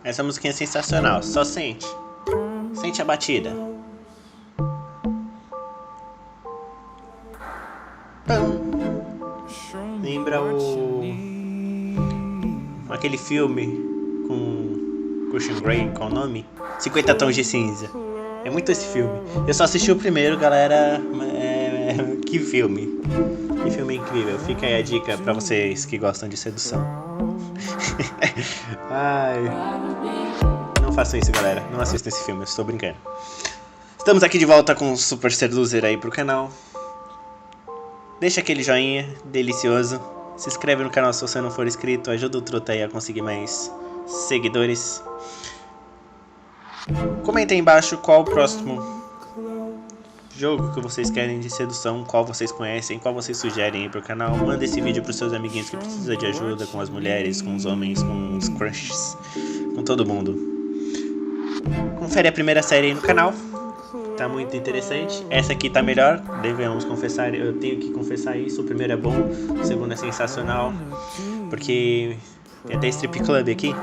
Essa musiquinha é sensacional, só sente. Sente a batida. Lembra aquele filme com Christian Grey, qual o nome? 50 Tons de Cinza. É muito esse filme. Eu só assisti o primeiro, galera. Que filme. Que filme incrível. Fica aí a dica pra vocês que gostam de sedução. Ai. Não façam isso, galera. Não assistam esse filme, eu estou brincando. Estamos aqui de volta com o Super Seducer aí pro canal. Deixa aquele joinha, delicioso. Se inscreve no canal se você não for inscrito. Ajuda o Truta aí a conseguir mais seguidores. Comenta aí embaixo qual o próximo jogo que vocês querem de sedução, qual vocês conhecem, qual vocês sugerem aí pro canal. Manda esse vídeo pros seus amiguinhos que precisam de ajuda com as mulheres, com os homens, com os crushes, com todo mundo. Confere a primeira série aí no canal. Tá muito interessante. Essa aqui tá melhor, devemos confessar, eu tenho que confessar isso. O primeiro é bom, o segundo é sensacional. Porque tem até strip club aqui.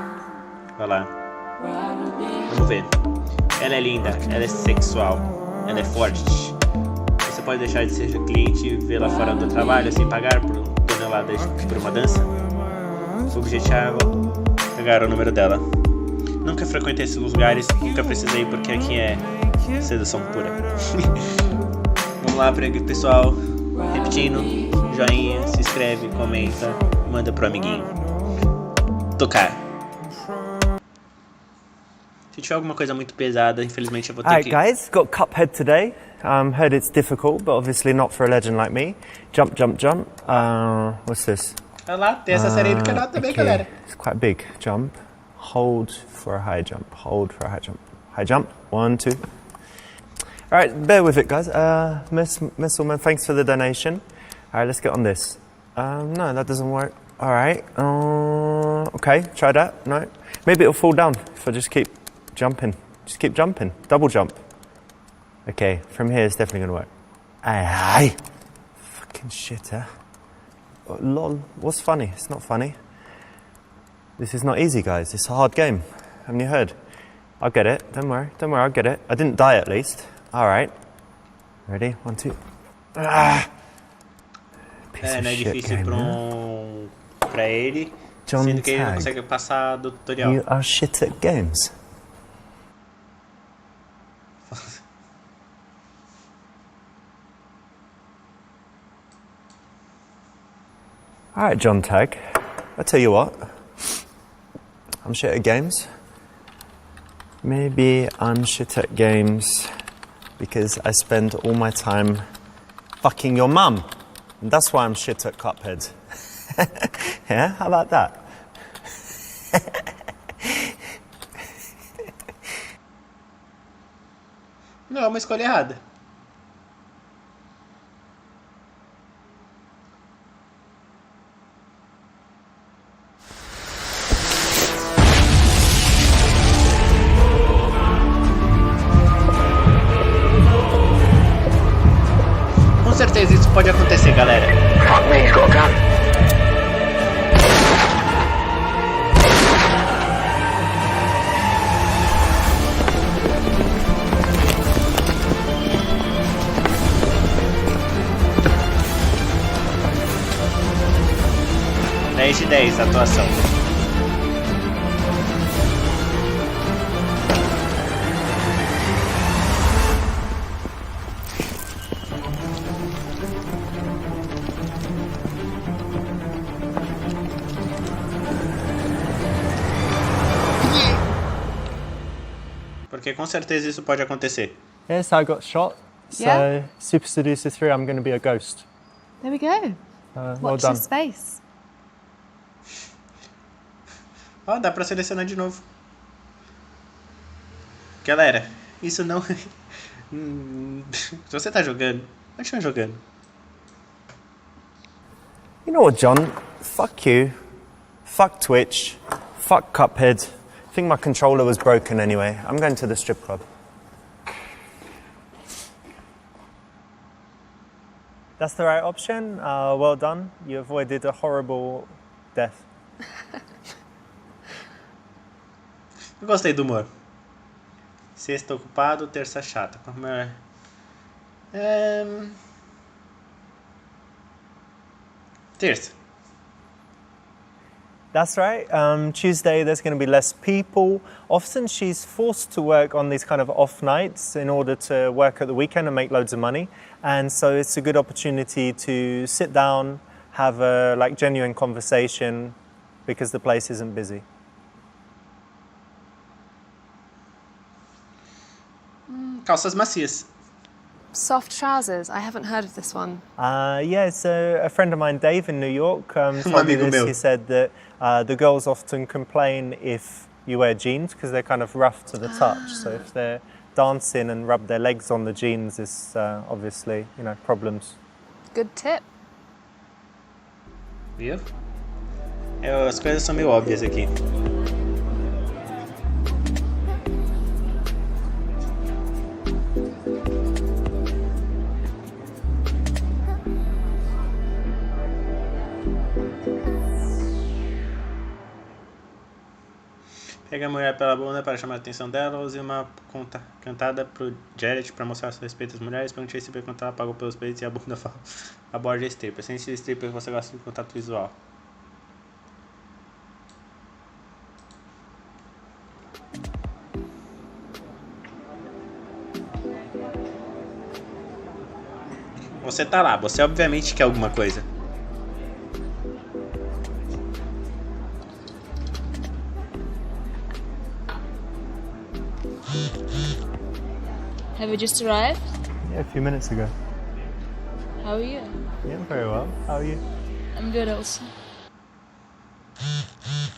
Olha lá. Vamos ver. Ela é linda, ela é sexual, ela é forte. Você pode deixar de ser cliente e vê-la fora do trabalho sem pagar por toneladas por uma dança. O objetivo é pegar o número dela. Nunca frequentei esses lugares, nunca precisei porque aqui é sedução pura. Vamos lá, pessoal. Repetindo, joinha, se inscreve, comenta, manda pro amiguinho. Tocar. Se tiver alguma coisa muito pesada, infelizmente eu vou ter que... Alright guys, got Cuphead today. Heard it's difficult, but obviously not for a legend like me. Jump, jump, jump. What's this? Olha lá, tem essa série aí do canal também, galera. It's quite big. Jump. Hold for a high jump. Hold for a high jump. High jump. 1, 2. Alright, bear with it guys. Miss Woman, thanks for the donation. Alright, let's get on this. No, that doesn't work. Alright. Okay, try that. No. Maybe it'll fall down if I just keep jumping. Just keep jumping. Double jump. Okay, from here it's definitely gonna work. Aye. Fucking shit, huh? Oh, lol. What's funny? It's not funny. This is not easy, guys. It's a hard game. Haven't you heard? I'll get it. Don't worry. Don't worry, I'll get it. I didn't die at least. Alright. Ready? 1, 2. Ah! Não é difícil pra ele. Sendo que ele não consegue passar do tutorial. You are shit at games. Alright, John Tag. I'll tell you what. I'm shit at games. Maybe I'm shit at games because I spend all my time fucking your mum. And that's why I'm shit at Cuphead. Yeah, how about that? Não, é uma escolha errada. Com certeza isso pode acontecer, galera. Fuck me, he's got a gun. De 10 a atuação. Porque com certeza isso pode acontecer. Yes, I got shot. So, Yeah. Super Seducer 3, I'm going to be a ghost. There we go. Well Watch done. your space. Ó, dá pra selecionar de novo. Galera, isso não... Se você tá jogando, continua jogando. You know what, John? Fuck you. Fuck Twitch. Fuck Cuphead. I think my controller was broken anyway. I'm going to the strip club. That's the right option. Well done. You avoided a horrible death. Eu gostei do humor. Sexta ocupado, terça chata. Como é? Terça. That's right. Tuesday, there's going to be less people. Often she's forced to work on these kind of off nights in order to work at the weekend and make loads of money. And so it's a good opportunity to sit down, have a genuine conversation because the place isn't busy. Calças macias. Soft trousers. I haven't heard of this one. Yeah, so a friend of mine, Dave, in New York, told me amigo this. meu. He said that the girls often complain if you wear jeans because they're kind of rough to the touch. So if they're dancing and rub their legs on the jeans, it's obviously, problems. Good tip. Viu? As coisas são meio óbvias aqui. Pega a mulher pela bunda para chamar a atenção dela, use uma cantada pro Jared para mostrar seu respeito às mulheres, pergunte se quanto ela pagou pelos peitos e a bunda aborde a stripper. Sente de stripper que você gosta de contato visual. Você tá lá, você obviamente quer alguma coisa. Have you just arrived? Yeah, a few minutes ago. How are you? Yeah, very well. How are you? I'm good also.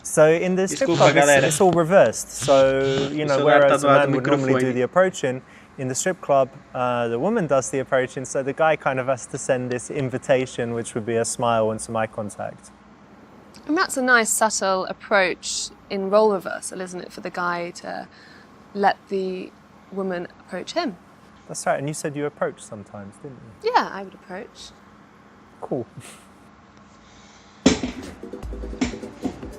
So in the strip Desculpa, club, galera. it's all reversed. So, celular whereas tá do the lado man do would normally do microfone. the approaching, in the strip club, the woman does the approaching, so the guy kind of has to send this invitation, which would be a smile and some eye contact. And that's a nice subtle approach in role reversal, isn't it, for the guy to let the woman approach him? That's right, and you said you approach sometimes, didn't you? Yeah, I would approach. Cool.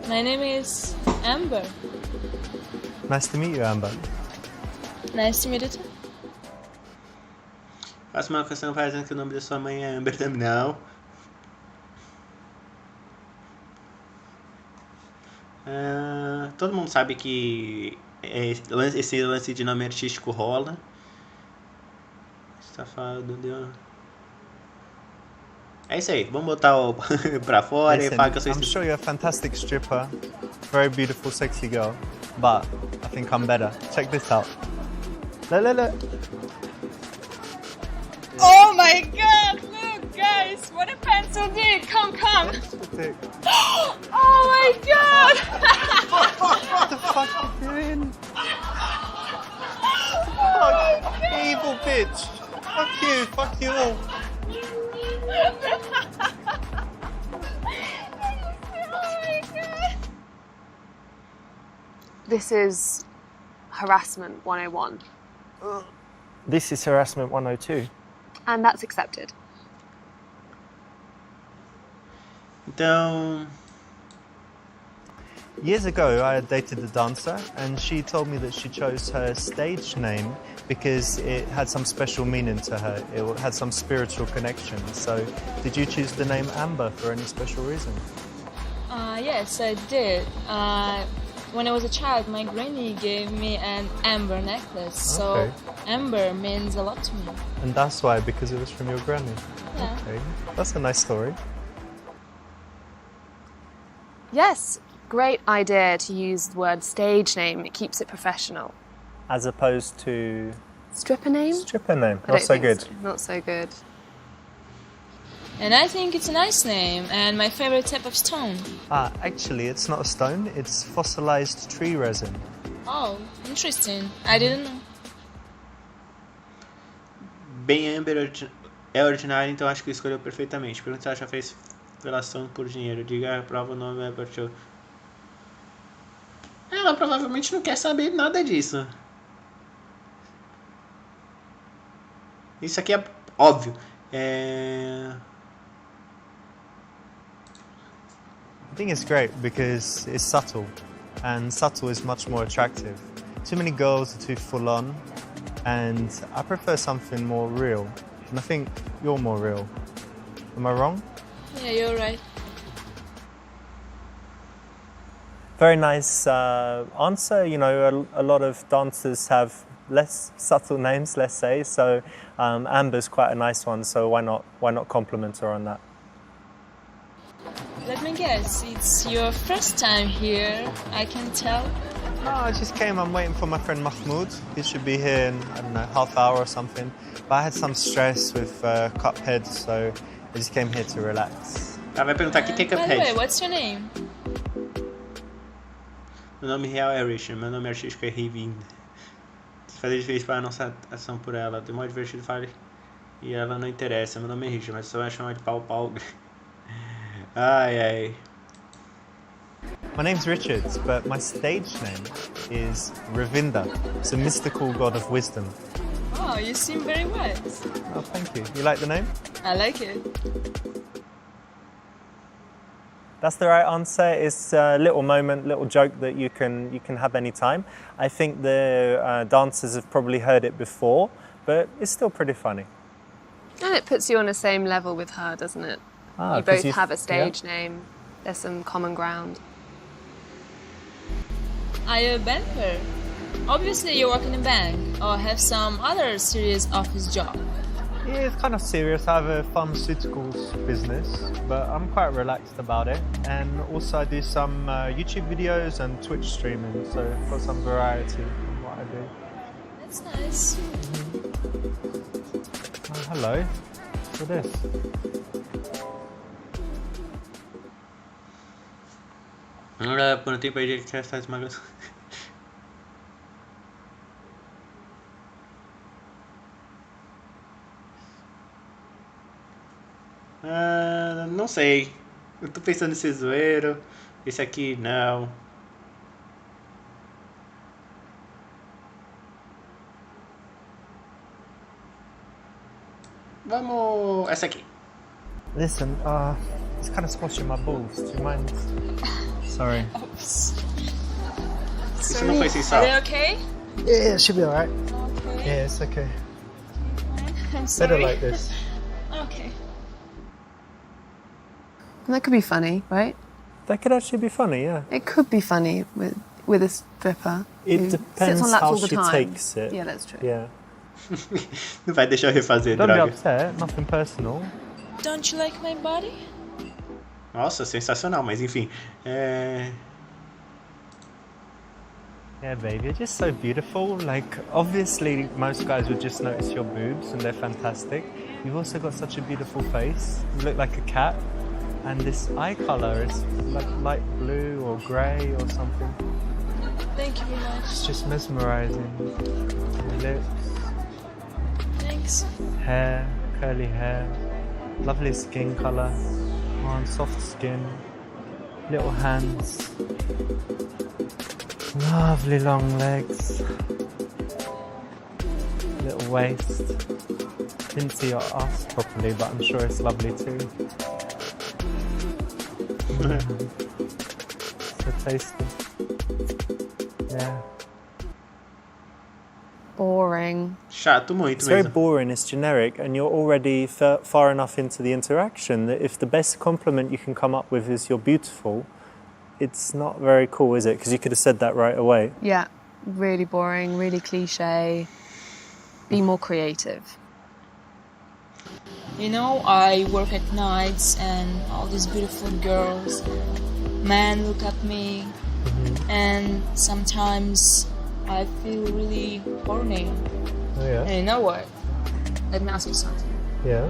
My name is Amber. Nice to meet you, Amber. Nice to meet you too. Faça uma canção parecendo que o nome da sua mãe é Amber Terminal. Todo mundo sabe que esse lance de nome artístico rola. Safado, deu. É isso aí, vamos botar pra fora e falar que eu sou I'm sure you're a fantastic stripper, very beautiful, sexy girl, but I think I'm better. Check this out. Look. Oh my god, look guys, what a pencil dick, come. Oh my god! What the fuck are you doing? Fuck, evil bitch. Fuck you all. This is harassment 101. This is harassment 102. And that's accepted. Então, Years ago, I had dated a dancer, and she told me that she chose her stage name because it had some special meaning to her. It had some spiritual connection. So, did you choose the name Amber for any special reason? Yes, I did. When I was a child, my granny gave me an amber necklace, so Okay. amber means a lot to me. And that's why, because it was from your granny. Yeah. Okay, that's a nice story. Yes, great idea to use the word stage name. It keeps it professional. As opposed to Stripper name? stripper name. I Not don't so think good. so. Not so good. And I think it's a nice name and my favorite type of stone. Actually, it's not a stone. It's fossilized tree resin. Oh, interesting. I didn't know. bem Amber é ordinário, então acho que escolheu perfeitamente. Pergunta se ela já fez relação por dinheiro. Diga, prova o nome é Bertil. Ela provavelmente não quer saber nada disso. Isso aqui é óbvio. I think it's great because it's subtle, and subtle is much more attractive. Too many girls are too full on, and I prefer something more real. And I think you're more real. Am I wrong? Yeah, you're right. Very nice answer. You know, a lot of dancers have less subtle names, let's say. So Amber's quite a nice one. So why not compliment her on that? Let me guess, it's your first time here, I can tell. No, I just came. I'm waiting for my friend Mahmoud. He should be here in, I don't know, half hour or something. But I had some stress with Cuphead, so I just came here to relax. Ela vai perguntar aqui tem By the way, Cuphead. what's your name? Meu nome real é Richard, meu nome artístico é Rivinda. Fazer difícil para a nossa ação por ela. Tem mais divertido falar. E ela não interessa. Meu nome é Richard, mas só vai chamar de pau. Ai, ai. My name's Richard, but my stage name is Ravinda. It's a mystical god of wisdom. Oh, you seem very wise. Oh, thank you. You like the name? I like it. That's the right answer. It's a little moment, little joke that you can have any time. I think the dancers have probably heard it before, but it's still pretty funny. And it puts you on the same level with her, doesn't it? You 'cause both have a stage name. There's some common ground. Are you a banker? Obviously you work in a bank or have some other serious office job. Yeah, it's kind of serious. I have a pharmaceuticals business, but I'm quite relaxed about it. And also I do some YouTube videos and Twitch streaming, so I've got some variety in what I do. That's nice. Oh, hello. What's this? Agora, por um tempo aí, que faz uma... Não sei. Eu tô pensando nesse zoeiro. Esse aqui, não. Vamos... Essa aqui. Listen, it's kind of squashing my balls. Do you mind? Sorry. Isso não foi sem sal. Are they okay? Yeah, it should be alright. Okay. Yeah, it's okay. I'm sorry. Better like this. Okay. And that could be funny, right? That could actually be funny, yeah. It could be funny with a stripper. It who depends sits on laps how all the she time. takes it. Yeah, that's true. Yeah. Não vai deixar eu refazer, Don't be droga. upset, nothing personal. Don't you like my body? Nossa, sensacional, mas enfim. Yeah, baby, you're just so beautiful. Like, obviously, most guys would just notice your boobs, and they're fantastic. You've also got such a beautiful face. You look like a cat. And this eye color is like light blue or grey or something. Thank you very much. It's just mesmerizing. Your lips, Thanks. hair, curly hair, lovely skin color, and soft skin, little hands, lovely long legs, little waist. Didn't see your ass properly, but I'm sure it's lovely too. So tasty. Yeah. Boring. Chato muito It's very mesmo. boring, it's generic, and you're already far enough into the interaction that if the best compliment you can come up with is you're beautiful, it's not very cool, is it? Because you could have said that right away. Yeah, really boring, really cliche. Be more creative. You know, I work at nights and all these beautiful girls, men look at me, and sometimes I feel really horny. Oh yeah? And you know what? Let me ask you something. Yeah.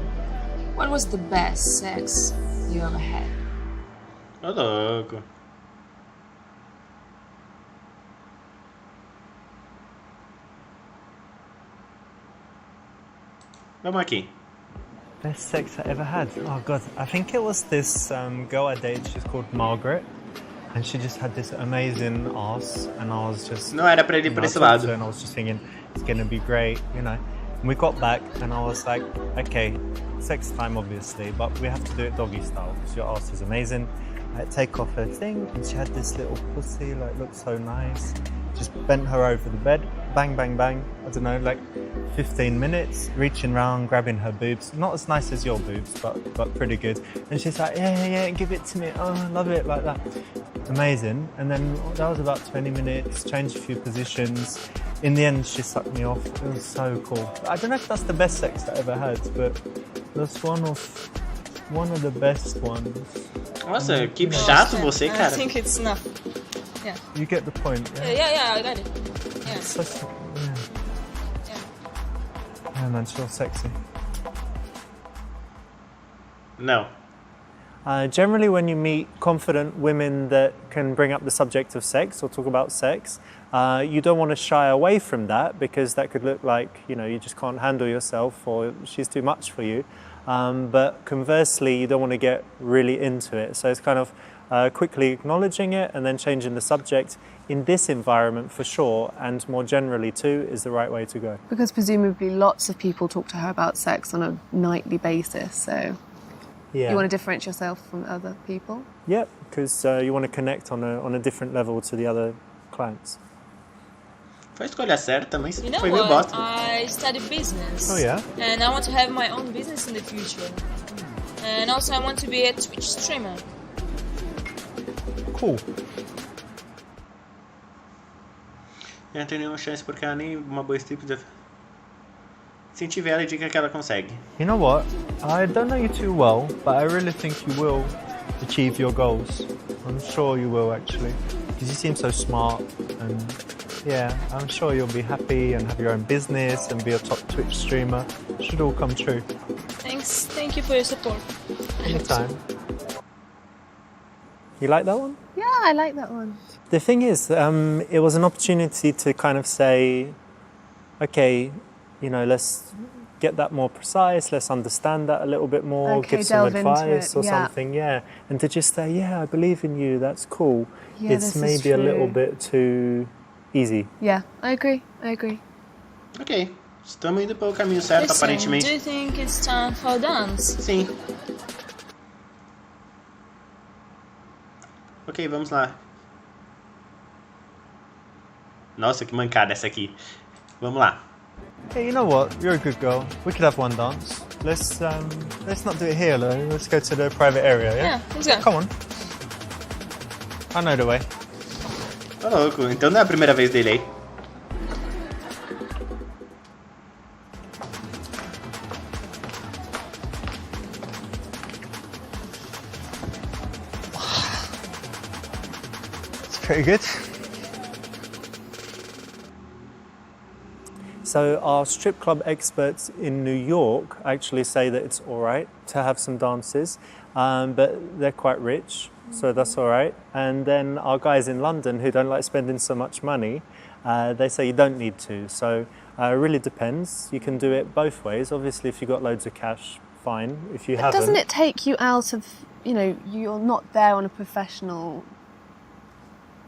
What was the best sex you ever had? Ô, louco. Vamos aqui. Best sex I ever had? Oh god, I think it was this girl I dated, she's called Margaret. And she just had this amazing ass, and I was just... Não era pra ele ir por esse I talked lado. to her and I was just thinking, it's gonna be great, you know. And we got back and I was like, okay, sex time obviously, but we have to do it doggy style because your ass is amazing. I take off her thing and she had this little pussy, like looked so nice. Just bent her over the bed, bang, bang, bang. I don't know, like 15 minutes, reaching around, grabbing her boobs. Not as nice as your boobs, but pretty good. And she's like, yeah, give it to me. Oh, I love it, like that. Amazing. And then that was about 20 minutes, changed a few positions. In the end, she sucked me off. It was so cool. I don't know if that's the best sex I ever had, but that's one of the best ones. Nossa, que chato você, I cara. think it's enough. Yeah. You get the point, yeah? Yeah, I got it. Yeah. Yeah, man, she's sexy. No. Generally, when you meet confident women that can bring up the subject of sex or talk about sex, you don't want to shy away from that because that could look like, you know, you just can't handle yourself or she's too much for you. But conversely, you don't want to get really into it. So it's kind of quickly acknowledging it and then changing the subject in this environment for sure, and more generally too, is the right way to go. Because presumably lots of people talk to her about sex on a nightly basis, so Yeah. you want to differentiate yourself from other people? Yeah, because you want to connect on a different level to the other clients. Foi a escolha certa, mas You know foi meio what? bosta. I study business. Oh, yeah? And I want to have my own business in the future. And also I want to be a Twitch streamer. Cool. Eu não tenho nenhuma chance porque ela nem uma boa strip. Incentive ela e diga que ela consegue. You know what? I don't know you too well, but I really think you will achieve your goals. I'm sure you will, actually. Because you seem so smart and yeah, I'm sure you'll be happy and have your own business and be a top Twitch streamer. It should all come true. Thanks. Thank you for your support. Anytime. You like that one? Yeah, I like that one. The thing is, it was an opportunity to kind of say, okay, you know, let's get that more precise, let's understand that a little bit more, Okay, give some delve into advice it, or yeah. something, yeah. And to just say, yeah, I believe in you, that's cool. Yeah, It's this is maybe a little true. bit too easy. Yeah, I agree. Ok, estamos indo pelo caminho certo, Listen, do aparentemente. you think it's time for a dance? Sim. Ok, vamos lá. Nossa, que mancada essa aqui. Vamos lá. Hey, you know what? You're a good girl. We could have one dance. Let's not do it here, though. Let's go to the private area, yeah? Yeah, let's go. Come on. I know the way. Tô louco, então não é a primeira vez dele aí. It's pretty good. So our strip club experts in New York actually say that it's all right to have some dances, but they're quite rich, so that's all right. And then our guys in London who don't like spending so much money, they say you don't need to. So it really depends. You can do it both ways. Obviously, if you've got loads of cash, fine. If you But haven't, doesn't it take you out of, you know, you're not there on a professional,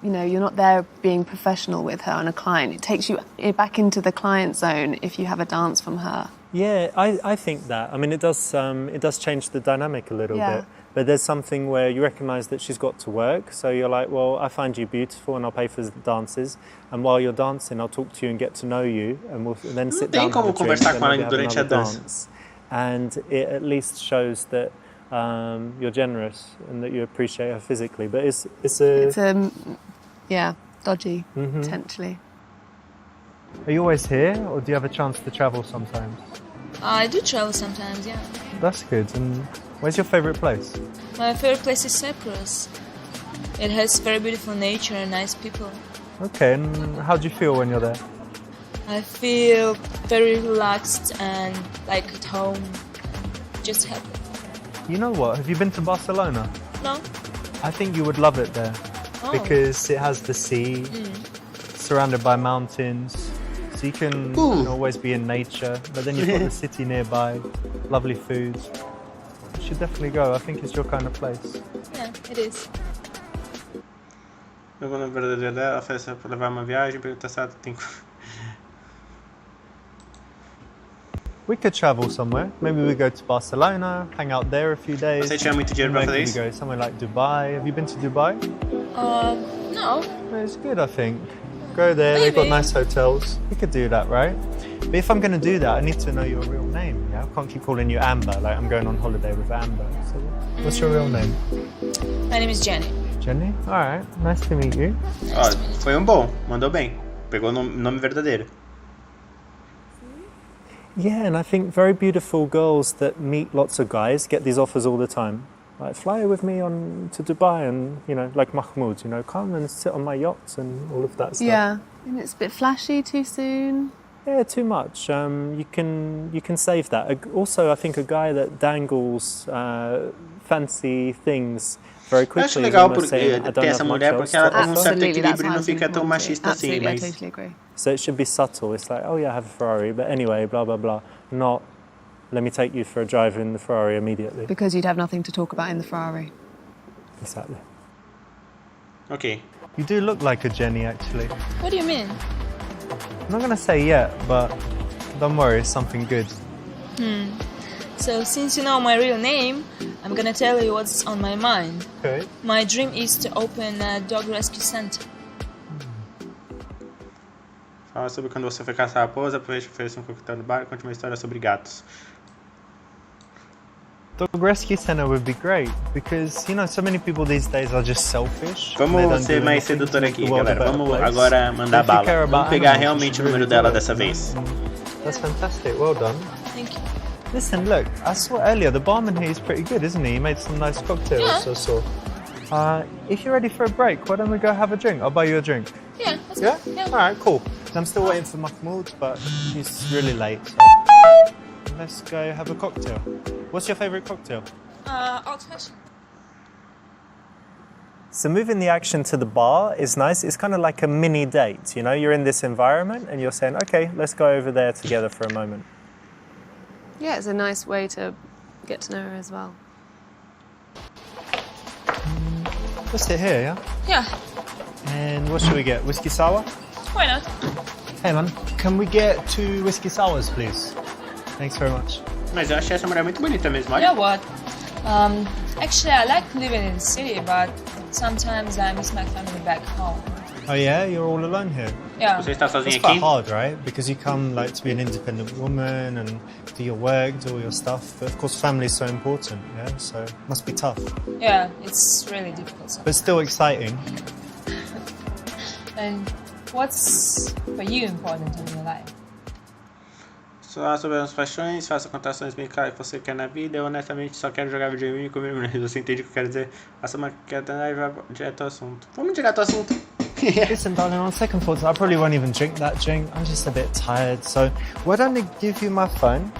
you know, you're not there being professional with her and a client. It takes you back into the client zone if you have a dance from her. Yeah, I think that. I mean, it does change the dynamic a little Yeah. bit. But there's something where you recognise that she's got to work. So you're like, well, I find you beautiful and I'll pay for the dances. And while you're dancing, I'll talk to you and get to know you. And we'll then sit tem down como have a drink, conversar and com ela maybe have durante a another dança. dance. And it at least shows that you're generous and that you appreciate her physically. But it's Yeah, dodgy, potentially. Are you always here, or do you have a chance to travel sometimes? I do travel sometimes, yeah. That's good. And where's your favourite place? My favorite place is Cyprus. It has very beautiful nature and nice people. Okay, and how do you feel when you're there? I feel very relaxed and like at home. Just happy. You know what? Have you been to Barcelona? No? I think you would love it there. Oh. Because it has the sea, surrounded by mountains, so you can always be in nature, but then you've got the city nearby, lovely food. You should definitely go. I think it's your kind of place. Yeah, it is. Eu vou na verdadeira dela, oferece pra levar uma viagem, pergunta se ela tem. We could travel somewhere. Maybe we go to Barcelona, hang out there a few days. Você tinha muito dinheiro pra fazer Maybe isso? we go somewhere like Dubai. Have you been to Dubai? No. It's good, I think. Go there, they've got Maybe. nice hotels. We could do that, right? But if I'm going to do that, I need to know your real name. Yeah, I can't keep calling you Amber. Like I'm going on holiday with Amber. So, what's your real name? My name is Jenny. Jenny. All right. Nice to meet you. Ó, foi um bom, mandou bem. Pegou o nome verdadeiro. Yeah, and I think very beautiful girls that meet lots of guys get these offers all the time. Like, fly with me on to Dubai and, you know, like Mahmoud, you know, come and sit on my yachts and all of that stuff. Yeah, and it's a bit flashy too soon. Yeah, too much. You can save that. Also, I think a guy that dangles fancy things very Eu quickly acho is legal almost saying, I ter don't essa have much mulher else porque ela to tem um offer. certo Absolutely, that's equilíbrio e why I não was fica tão important to it. machista assim, Absolutely, I mas totally agree. So it should be subtle. It's like, oh yeah, I have a Ferrari, but anyway, blah, blah, blah. Not, let me take you for a drive in the Ferrari immediately. Because you'd have nothing to talk about in the Ferrari. Exactly. ok. You do look like a Jenny, actually. What do you mean? I'm not going to say yet, but don't worry, it's something good. So since you know my real name, I'm gonna tell you what's on my mind. Okay. My dream is to open a dog rescue center. Fala sobre quando você foi caçar a raposa, aproveite e ofereça um coquetel no bar e conte uma história sobre gatos. Dog rescue center would be great because, you know, so many people these days are just selfish. They Vamos don't ser do mais anything to sedutor make aqui, the world a galera. better Vamos place. agora mandar If you care bala. about Vamos pegar animals, realmente you o número should dela really do dessa it, vez. you know? That's fantastic. Well done. Thank you. Listen, look, I saw earlier the barman here is pretty good, isn't he? He made some nice cocktails. Yeah. I saw. If you're ready for a break, why don't we go have a drink? I'll buy you a drink. Yeah, that's Yeah? good. Yeah. All right, cool. I'm still waiting for Mahmoud, but he's really late. So let's go have a cocktail. What's your favourite cocktail? Old fashioned. So moving the action to the bar is nice. It's kind of like a mini date, you know? You're in this environment and you're saying, okay, let's go over there together for a moment. Yeah, it's a nice way to get to know her as well. Let's sit here, yeah? Yeah, And what should we get? Whiskey sour? why not? Hey man, can we get 2 whiskey sours, please? Thanks very much. Mas eu achei essa mulher muito bonita mesmo, You know olha. what? Actually, I like living in the city, but sometimes I miss my family back home. Oh yeah, you're all alone here. Yeah. Você está sozinha It's quite aqui? hard, right? Because you come like to be an independent woman and do your work, do all your stuff. But of course, family is so important, yeah. So it must be tough, Yeah, it's really difficult. but still exciting. And what's for you important in your life? Falar sobre as paixões, faça contrações bem claras que você quer na vida. Eu honestamente só quero jogar videogame e comer mulheres. Você entende o que eu quero dizer? Faça uma queda e vai direto ao assunto. Vamos direto ao assunto. Listen, darling, on second thoughts, I probably won't even drink that drink. I'm just a bit tired. So why don't I give you my phone?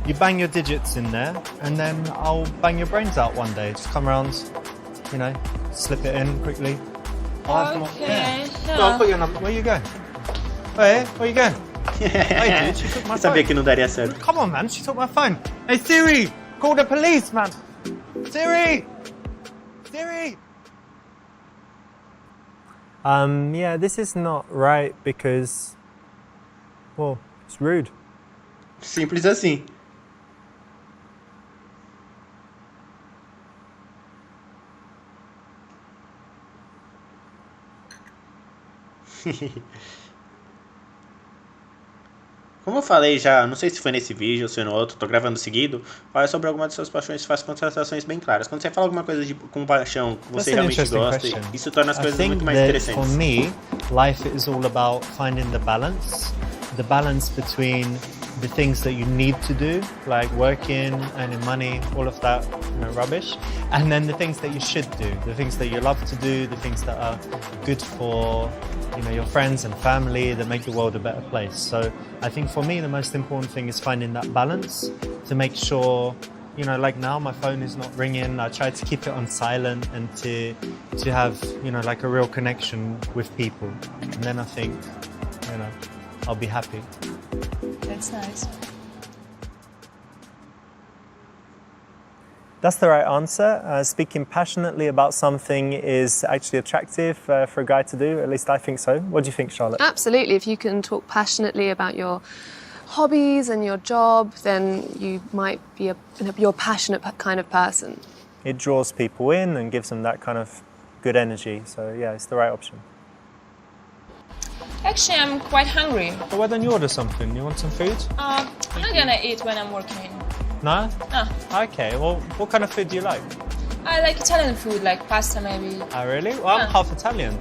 You bang your digits in there, and then I'll bang your brains out one day. Just come around, you know, slip it in quickly. I'll have them on- Okay. No, I'll put your number. Where you going? Hey, where you going? Hey, dude, she took my Eu sabia phone. que não daria certo. Come on, man, she took my phone. Hey, Siri, call the police, man. Siri! Siri! Yeah, this is not right because, well, it's rude. Simples assim. Como eu falei já, não sei se foi nesse vídeo ou se foi no outro, tô gravando seguido, fala sobre alguma de suas paixões e faz contratações bem claras. Quando você fala alguma coisa com paixão que você realmente gosta, isso torna as coisas muito mais interessantes. For me, life is all about finding the balance between the things that you need to do, like working, earning money, all of that, you know, rubbish, and then the things that you should do, the things that you love to do, the things that are good for, you know, your friends and family, that make the world a better place. So I think for me the most important thing is finding that balance to make sure, you know, like now my phone is not ringing. I try to keep it on silent and to have, you know, like a real connection with people, and then I think, you know, I'll be happy. That's nice. That's the right answer. Speaking passionately about something is actually attractive for a guy to do. At least I think so. What do you think, Charlotte? Absolutely. If you can talk passionately about your hobbies and your job, then you might be you're a passionate kind of person. It draws people in and gives them that kind of good energy. So yeah, it's the right option. Actually, I'm quite hungry. Well, why don't you order something? You want some food? I'm not gonna eat when I'm working. No? No. Okay, well, what kind of food do you like? I like Italian food, like pasta maybe. Oh, really? Well, I'm half Italian.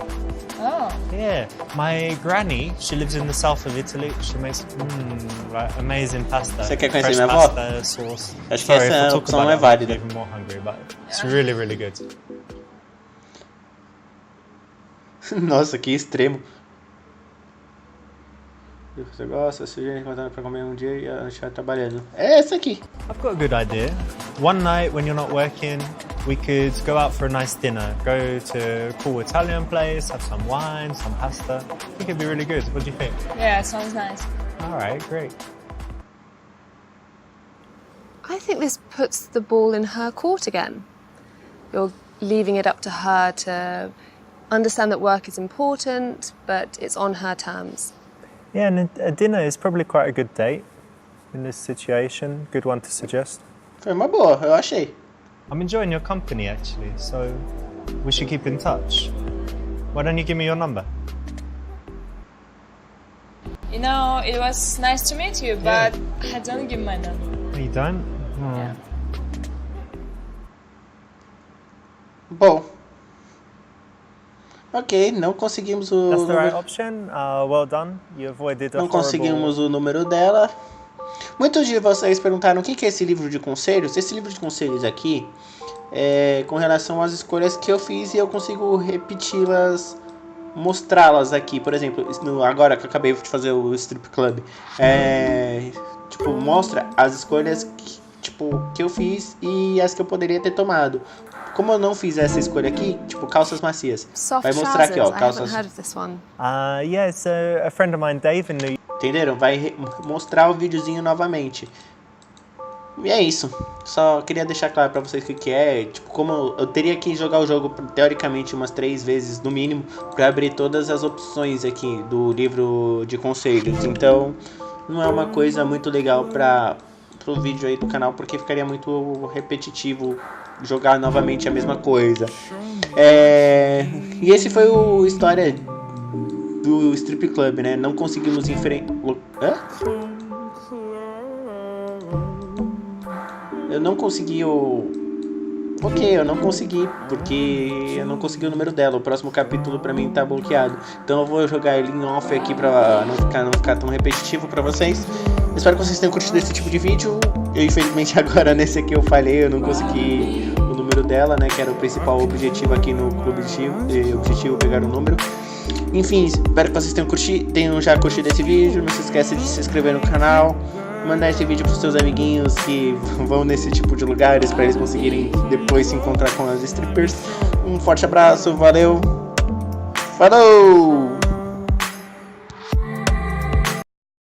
Oh. Yeah. My granny, she lives in the south of Italy. She makes like amazing pasta. Você quer conhecer Fresh minha avó? pasta sauce. Acho que Sorry, if I essa talk opção about não é it, I'm válida. even more hungry, but it's really, really good. Nossa, que extremo. Você gosta, sujeira encontrando pra comer um dia e a gente vai trabalhando. É essa aqui. I've got a good idea. One night when you're not working, we could go out for a nice dinner. Go to a cool Italian place, have some wine, some pasta. I think it'd be really good. What do you think? Yeah, sounds nice. All right, great. I think this puts the ball in her court again. You're leaving it up to her to understand that work is important, but it's on her terms. Yeah, and a dinner is probably quite a good date in this situation. Good one to suggest. Foi uma boa, eu achei. I'm enjoying your company actually, so we should keep in touch. Why don't you give me your number? You know, it was nice to meet you, but I don't give my number. Oh, you don't? Oh. Yeah. Bom. Ok, não conseguimos o That's the right número, option. Well done. You avoided a não conseguimos o número dela. Muitos de vocês perguntaram o que é esse livro de conselhos. Esse livro de conselhos aqui é com relação às escolhas que eu fiz e eu consigo repeti-las, mostrá-las aqui. Por exemplo, agora que eu acabei de fazer o strip club, tipo, mostra as escolhas que eu fiz e as que eu poderia ter tomado. Como eu não fiz essa escolha aqui, tipo, calças macias. Soft Vai mostrar aqui, ó, trousers. I calças. haven't heard of this one. Yeah, it's a friend of mine, Dave, in New. Entenderam? Vai mostrar o videozinho novamente. E é isso. Só queria deixar claro pra vocês o que é. Tipo, como eu teria que jogar o jogo teoricamente umas 3 vezes no mínimo pra abrir todas as opções aqui do livro de conselhos. Então, não é uma coisa muito legal pro vídeo aí do canal, porque ficaria muito repetitivo jogar novamente a mesma coisa. E esse foi o história do strip club, né? Não conseguimos enfrentar. Eu não consegui eu não consegui, porque eu não consegui o número dela. O próximo capítulo pra mim tá bloqueado. Então eu vou jogar ele em off aqui pra não ficar tão repetitivo pra vocês. Espero que vocês tenham curtido esse tipo de vídeo. Eu, infelizmente, agora nesse aqui eu falhei. Eu não consegui o número dela, né? Que era o principal objetivo aqui no clube de objetivo, pegar o número. Enfim, espero que vocês tenham já curtido esse vídeo. Não se esqueça de se inscrever no canal, mandar esse vídeo pros seus amiguinhos que vão nesse tipo de lugares para eles conseguirem depois se encontrar com as strippers. Um forte abraço, valeu, falou!